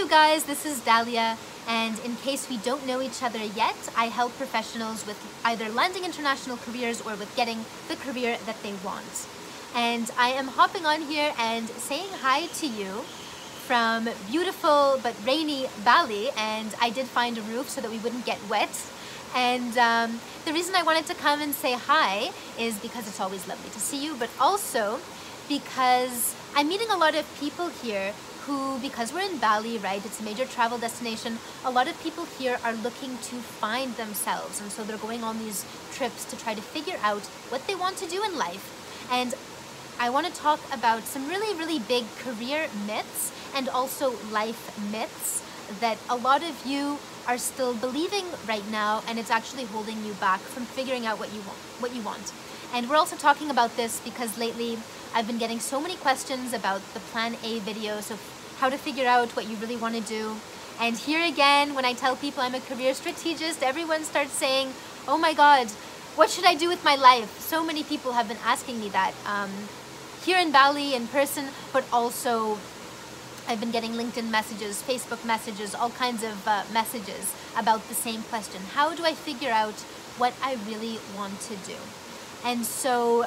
you guys, this is Dahlia, and in case we don't know each other yet, I help professionals with either landing international careers or with getting the career that they want. And I am hopping on here and saying hi to you from beautiful but rainy Bali, and I did find a roof so that we wouldn't get wet. And the reason I wanted to come and say hi is because it's always lovely to see you, but also because I'm meeting a lot of people here who, because we're in Bali, right, it's a major travel destination, a lot of people here are looking to find themselves, and so they're going on these trips to try to figure out what they want to do in life. And I want to talk about some really big career myths and also life myths that a lot of you are still believing right now, and it's actually holding you back from figuring out what you want. And we're also talking about this because lately I've been getting so many questions about the Plan A video, so how to figure out what you really want to do. And here again, when I tell people I'm a career strategist, everyone starts saying, oh my God, what should I do with my life? So many people have been asking me that here in Bali in person, but also I've been getting LinkedIn messages, Facebook messages, all kinds of messages about the same question. How do I figure out what I really want to do? And so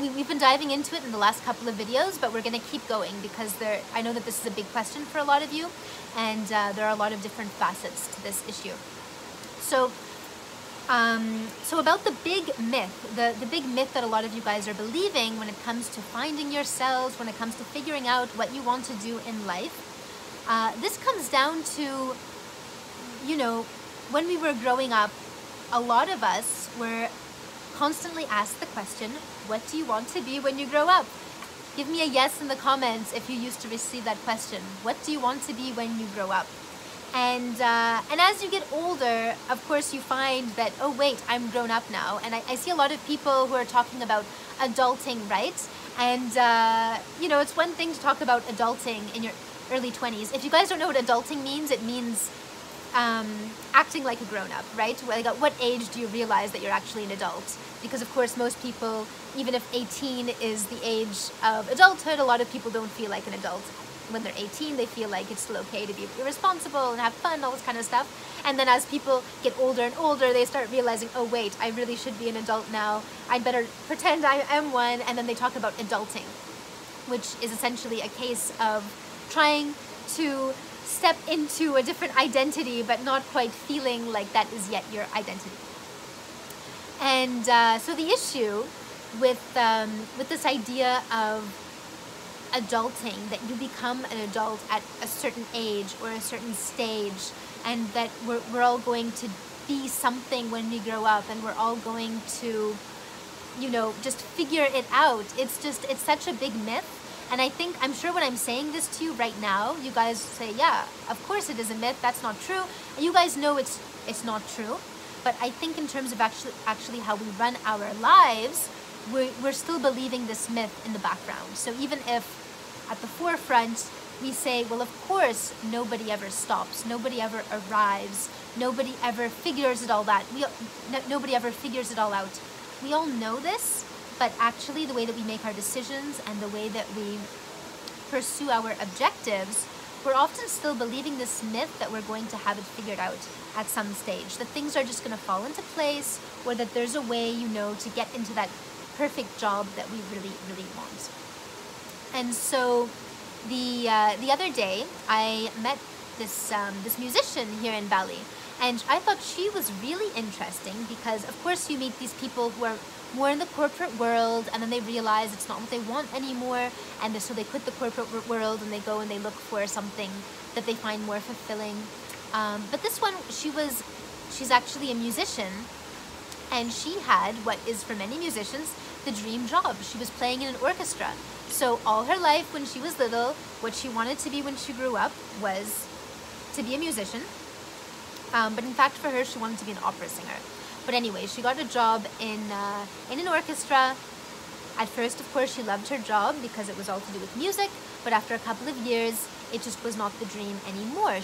we've been diving into it in the last couple of videos, but we're going to keep going because I know that this is a big question for a lot of you, and there are a lot of different facets to this issue. So about the big myth, the big myth that a lot of you guys are believing when it comes to finding yourselves, when it comes to figuring out what you want to do in life, this comes down to, you know, when we were growing up, a lot of us were constantly asked the question, what do you want to be when you grow up? Give me a yes in the comments if you used to receive that question. What do you want to be when you grow up? And as you get older, of course, you find that, oh wait, I'm grown up now. And I see a lot of people who are talking about adulting, right? And, you know, it's one thing to talk about adulting in your early 20s. If you guys don't know what adulting means, it means acting like a grown-up, right? Like, at what age do you realize that you're actually an adult? Because of course most people, even if 18 is the age of adulthood, a lot of people don't feel like an adult. When they're 18, they feel like it's still okay to be irresponsible and have fun, all this kind of stuff. And then as people get older and older, they start realizing, oh wait, I really should be an adult now. I'd better pretend I am one. And then they talk about adulting, which is essentially a case of trying to step into a different identity, but not quite feeling like that is yet your identity. And so the issue with this idea of adulting, that you become an adult at a certain age or a certain stage, and that we're all going to be something when we grow up, and we're all going to, you know, just figure it out. It's such a big myth. And I'm sure when I'm saying this to you right now, you guys say, yeah, of course it is a myth, that's not true. And you guys know it's not true. But I think in terms of actually how we run our lives, we're still believing this myth in the background. So even if at the forefront we say, well, of course nobody ever stops, nobody ever arrives, nobody ever figures it all out. Nobody ever figures it all out. We all know this. But actually, the way that we make our decisions and the way that we pursue our objectives, we're often still believing this myth that we're going to have it figured out at some stage, that things are just going to fall into place, or that there's a way, you know, to get into that perfect job that we really want. And so the other day, I met this musician here in Bali, and I thought she was really interesting because, of course, you meet these people who are more in the corporate world, and then they realize it's not what they want anymore, and so they quit the corporate world and they go and they look for something that they find more fulfilling. But this one, she's actually a musician, and she had what is for many musicians the dream job. She was playing in an orchestra. So all her life when she was little, what she wanted to be when she grew up was to be a musician. But in fact, for her, she wanted to be an opera singer. But anyway, she got a job in an orchestra. At first, of course, she loved her job because it was all to do with music. But after a couple of years, it just was not the dream anymore.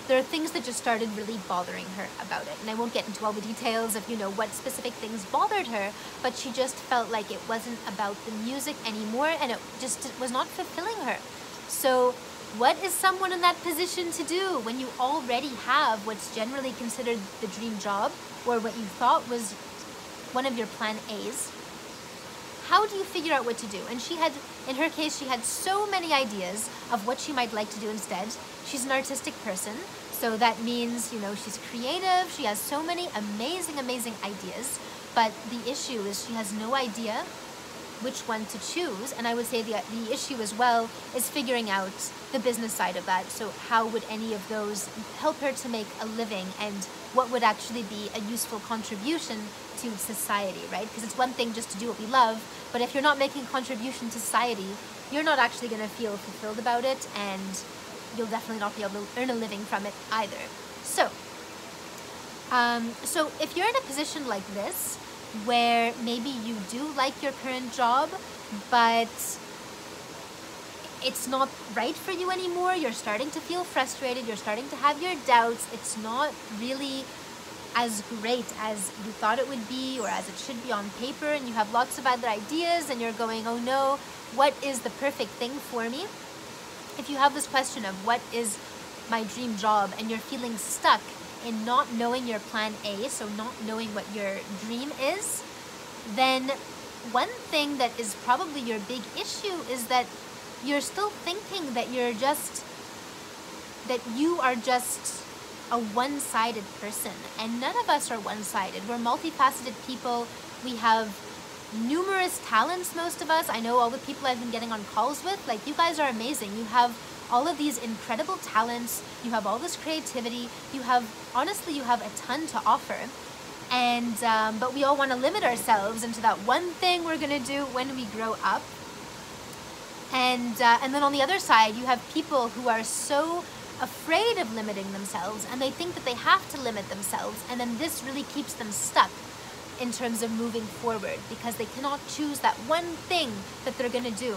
There are things that just started really bothering her about it. And I won't get into all the details of, you know, what specific things bothered her, but she just felt like it wasn't about the music anymore, and it just was not fulfilling her. So What is someone in that position to do when you already have what's generally considered the dream job, or what you thought was one of your plan A's? How do you figure out what to do? And she had, in her case, she had so many ideas of what she might like to do instead. She's an artistic person, so that means, you know, she's creative. She has so many amazing, amazing ideas, but the issue is she has no idea which one to choose. And I would say the issue as well is figuring out the business side of that. So how would any of those help her to make a living, and what would actually be a useful contribution to society, right? Because it's one thing just to do what we love, but if you're not making a contribution to society, you're not actually going to feel fulfilled about it, and you'll definitely not be able to earn a living from it either. So if you're in a position like this, where maybe you do like your current job, but it's not right for you anymore, you're starting to feel frustrated, you're starting to have your doubts, it's not really as great as you thought it would be or as it should be on paper, and you have lots of other ideas and you're going, oh no, what is the perfect thing for me? If you have this question of what is my dream job, and you're feeling stuck in not knowing your plan A, so not knowing what your dream is, then one thing that is probably your big issue is that you're still thinking that you are just a one-sided person, and none of us are one-sided. We're multifaceted people. We have numerous talents, most of us. I know all the people I've been getting on calls with, like, you guys are amazing. You have all of these incredible talents, you have all this creativity, honestly, you have a ton to offer. And but we all want to limit ourselves into that one thing we're gonna do when we grow up. And then on the other side, you have people who are so afraid of limiting themselves, and they think that they have to limit themselves, and then this really keeps them stuck in terms of moving forward, because they cannot choose that one thing that they're gonna do.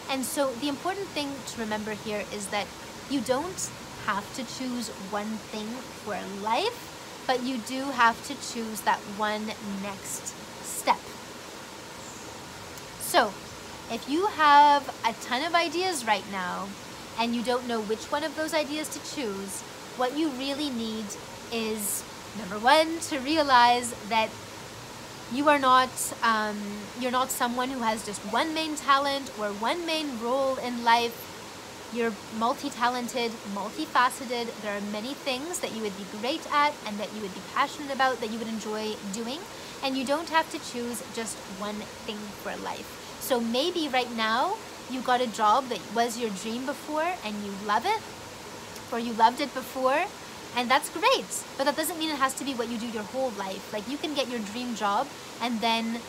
And so the important thing to remember here is that you don't have to choose one thing for life, but you do have to choose that one next step. So if you have a ton of ideas right now and you don't know which one of those ideas to choose, what you really need is, number one, to realize that you are not, you're not someone who has just one main talent or one main role in life. You're multi-talented, multifaceted. There are many things that you would be great at and that you would be passionate about, that you would enjoy doing, and you don't have to choose just one thing for life. So maybe right now you got a job that was your dream before and you love it, or you loved it before, and that's great, but that doesn't mean it has to be what you do your whole life. Like, you can get your dream job and then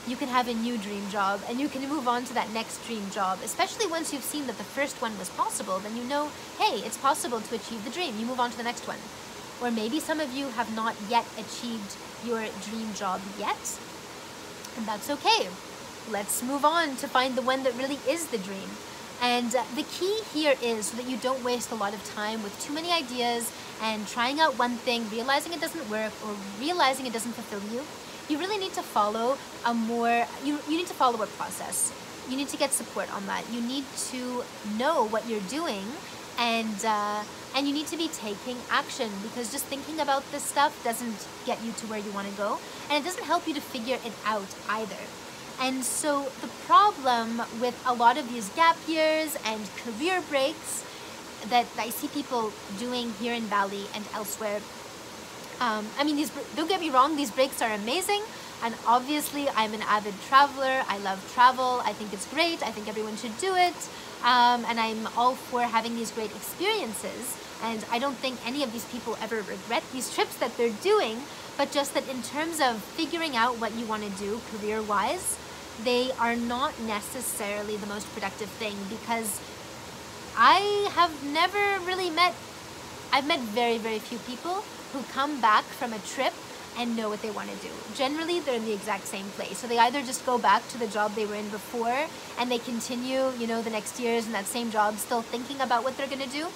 you can have a new dream job and you can move on to that next dream job, especially once you've seen that the first one was possible. Then you know, hey, it's possible to achieve the dream. You move on to the next one. Or maybe some of you have not yet achieved your dream job yet, and that's okay. Let's move on to find the one that really is the dream. And the key here is so that you don't waste a lot of time with too many ideas and trying out one thing, realizing it doesn't work, or realizing it doesn't fulfill you. You really need to follow you need to follow a process. You need to get support on that. You need to know what you're doing, and you need to be taking action, because just thinking about this stuff doesn't get you to where you want to go, and it doesn't help you to figure it out either. And so the problem with a lot of these gap years and career breaks that I see people doing here in Bali and elsewhere, I mean, don't get me wrong, these breaks are amazing. And obviously I'm an avid traveler. I love travel. I think it's great. I think everyone should do it. And I'm all for having these great experiences. And I don't think any of these people ever regret these trips that they're doing, but just that in terms of figuring out what you want to do career-wise, they are not necessarily the most productive thing, because I've met very, very few people who come back from a trip and know what they want to do. Generally, they're in the exact same place. So they either just go back to the job they were in before and they continue, you know, the next years in that same job, still thinking about what they're going to do,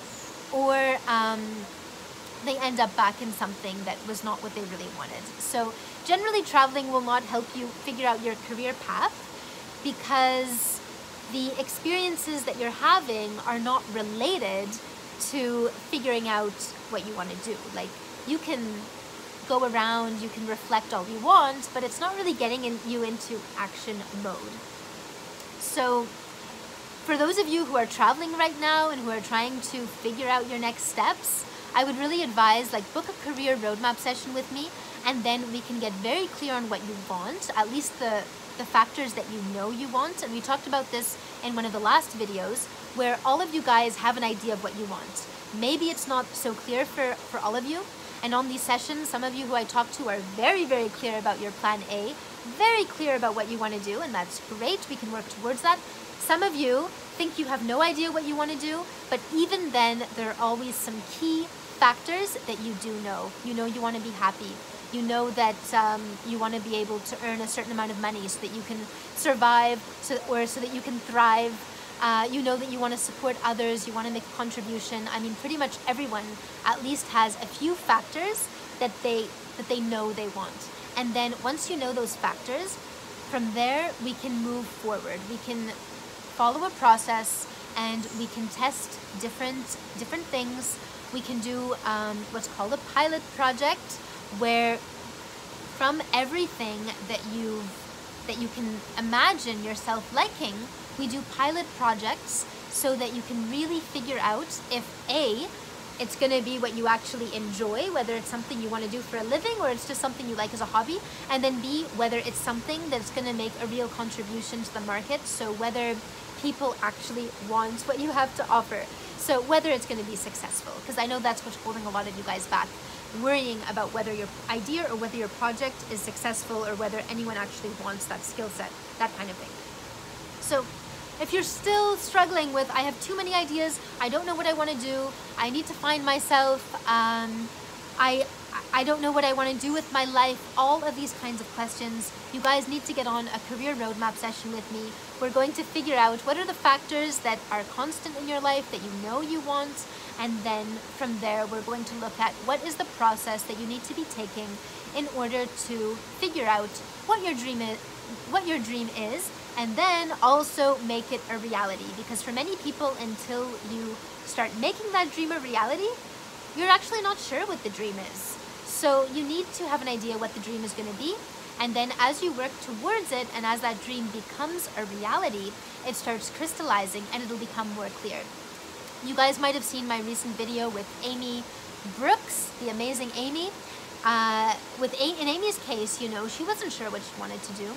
or they end up back in something that was not what they really wanted. So generally, traveling will not help you figure out your career path, because the experiences that you're having are not related to figuring out what you want to do. Like, you can go around, you can reflect all you want, but it's not really getting you into action mode. So for those of you who are traveling right now and who are trying to figure out your next steps, I would really advise, like, book a career roadmap session with me, and then we can get very clear on what you want, at least the factors that you know you want. And we talked about this in one of the last videos, where all of you guys have an idea of what you want. Maybe it's not so clear for all of you. And on these sessions, some of you who I talk to are very, very clear about your plan A, very clear about what you want to do, and that's great. We can work towards that. Some of you think you have no idea what you want to do, but even then, there are always some key factors that you do know. You know you want to be happy. You know that you want to be able to earn a certain amount of money so that you can survive, so that you can thrive. You know that you want to support others, you want to make a contribution. I mean, pretty much everyone at least has a few factors that they know they want. And then once you know those factors, from there we can move forward. We can follow a process and we can test different things. We can do what's called a pilot project, where from everything that you can imagine yourself liking, we do pilot projects so that you can really figure out if A, it's going to be what you actually enjoy, whether it's something you want to do for a living or it's just something you like as a hobby, and then B, whether it's something that's going to make a real contribution to the market, so whether people actually want what you have to offer. So whether it's going to be successful, because I know that's what's holding a lot of you guys back, worrying about whether your idea or whether your project is successful or whether anyone actually wants that skill set, that kind of thing. So if you're still struggling with, I have too many ideas, I don't know what I want to do, I need to find myself, I don't know what I want to do with my life, all of these kinds of questions, you guys need to get on a career roadmap session with me. We're going to figure out what are the factors that are constant in your life that you know you want, and then from there we're going to look at what is the process that you need to be taking in order to figure out what your dream is, and then also make it a reality. Because for many people, until you start making that dream a reality, you're actually not sure what the dream is. So you need to have an idea what the dream is going to be, and then as you work towards it and as that dream becomes a reality, it starts crystallizing and it'll become more clear. You guys might have seen my recent video with Amy Brooks, the amazing Amy. In Amy's case, you know, she wasn't sure what she wanted to do.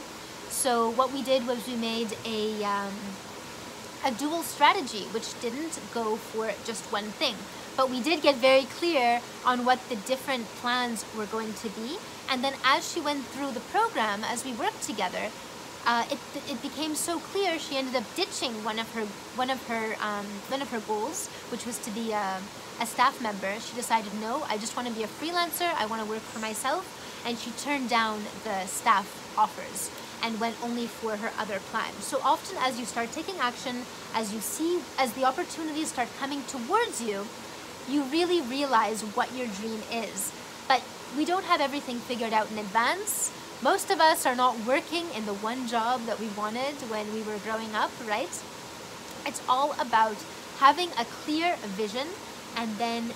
So what we did was we made a dual strategy, which didn't go for just one thing. But we did get very clear on what the different plans were going to be. And then as she went through the program, as we worked together, it became so clear. She ended up ditching one of her goals, which was to be a staff member. She decided, no, I just want to be a freelancer. I want to work for myself. And she turned down the staff offers and went only for her other plans. So often as you start taking action, as the opportunities start coming towards you, you really realize what your dream is. But we don't have everything figured out in advance. Most of us are not working in the one job that we wanted when we were growing up, right? It's all about having a clear vision and then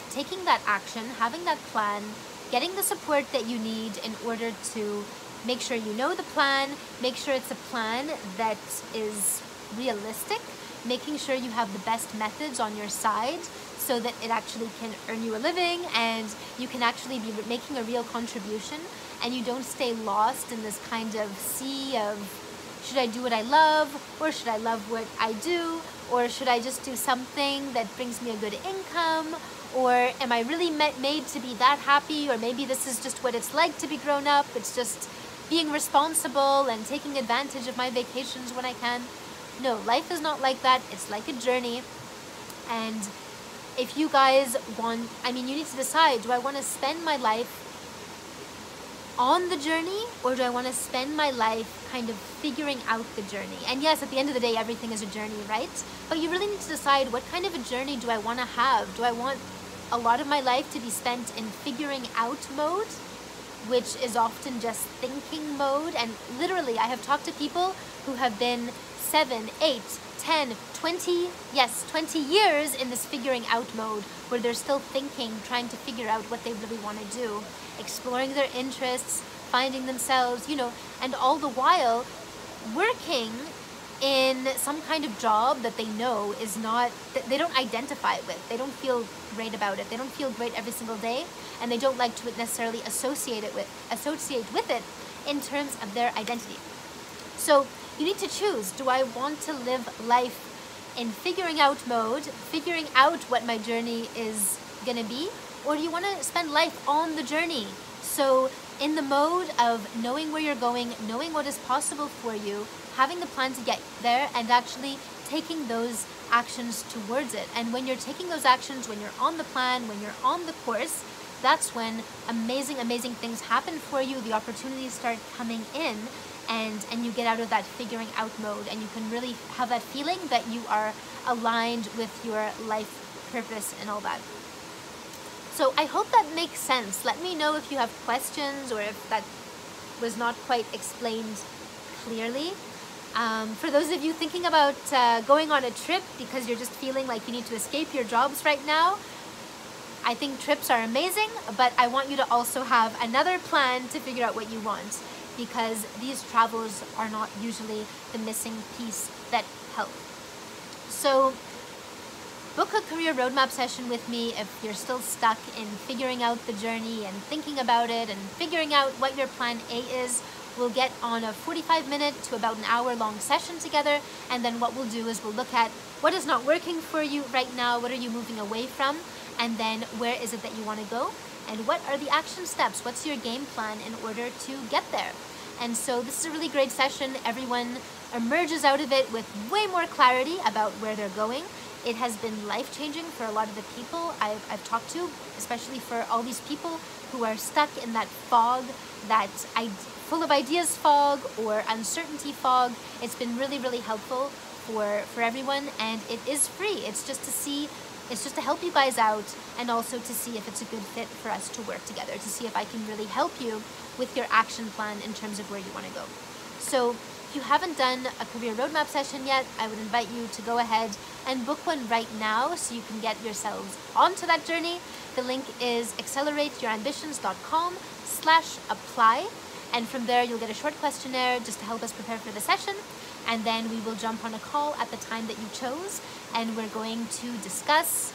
taking that action, having that plan, getting the support that you need in order to make sure you know the plan, make sure it's a plan that is realistic, making sure you have the best methods on your side so that it actually can earn you a living and you can actually be making a real contribution, and you don't stay lost in this kind of sea of, should I do what I love, or should I love what I do, or should I just do something that brings me a good income, or am I really made to be that happy, or maybe this is just what it's like to be grown up, it's just being responsible and taking advantage of my vacations when I can. No, life is not like that. It's like a journey. And if you guys want, you need to decide, do I want to spend my life on the journey, or do I want to spend my life kind of figuring out the journey? And yes, at the end of the day, everything is a journey, right? But you really need to decide, what kind of a journey do I want to have? Do I want a lot of my life to be spent in figuring out mode, which is often just thinking mode? And literally, I have talked to people who have been 7, 8, 10, 20, yes, 20 years in this figuring out mode where they're still thinking, trying to figure out what they really want to do, exploring their interests, finding themselves, and all the while working in some kind of job that they know is not, that they don't identify with. They don't feel great about it. They don't feel great every single day, and they don't like to necessarily associate with it in terms of their identity. So you need to choose, do I want to live life in figuring out mode, figuring out what my journey is gonna be, or do you want to spend life on the journey? So in the mode of knowing where you're going, knowing what is possible for you, having the plan to get there, and actually taking those actions towards it. And when you're taking those actions, when you're on the plan, when you're on the course, that's when amazing, amazing things happen for you. The opportunities start coming in, and you get out of that figuring out mode, and you can really have that feeling that you are aligned with your life purpose and all that. So I hope that makes sense. Let me know if you have questions or if that was not quite explained clearly. For those of you thinking about going on a trip because you're just feeling like you need to escape your jobs right now, I think trips are amazing, but I want you to also have another plan to figure out what you want, because these travels are not usually the missing piece that help. So book a career roadmap session with me if you're still stuck in figuring out the journey and thinking about it and figuring out what your plan A is. We'll get on a 45-minute to about an hour-long session together, and then what we'll do is we'll look at what is not working for you right now, what are you moving away from, and then where is it that you want to go, and what are the action steps, what's your game plan in order to get there. And so this is a really great session. Everyone emerges out of it with way more clarity about where they're going. It has been life-changing for a lot of the people I've talked to, especially for all these people who are stuck in that fog, that full of ideas fog or uncertainty fog. It's been really, really helpful for everyone, and it is free. It's just to help you guys out, and also to see if it's a good fit for us to work together, to see if I can really help you with your action plan in terms of where you want to go. So if you haven't done a career roadmap session yet, I would invite you to go ahead and book one right now so you can get yourselves onto that journey. The link is accelerateyourambitions.com/apply. And from there, you'll get a short questionnaire just to help us prepare for the session. And then we will jump on a call at the time that you chose. And we're going to discuss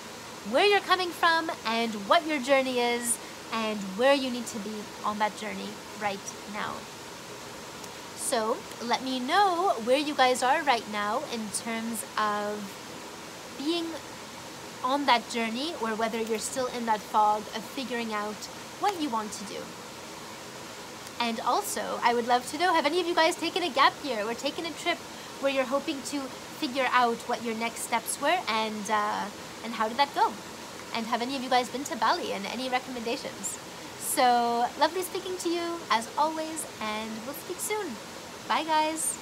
where you're coming from and what your journey is and where you need to be on that journey right now. So let me know where you guys are right now in terms of being on that journey, or whether you're still in that fog of figuring out what you want to do. And also, I would love to know, have any of you guys taken a gap year or taken a trip where you're hoping to figure out what your next steps were, and how did that go? And have any of you guys been to Bali, and any recommendations? So lovely speaking to you as always, and we'll speak soon. Bye guys.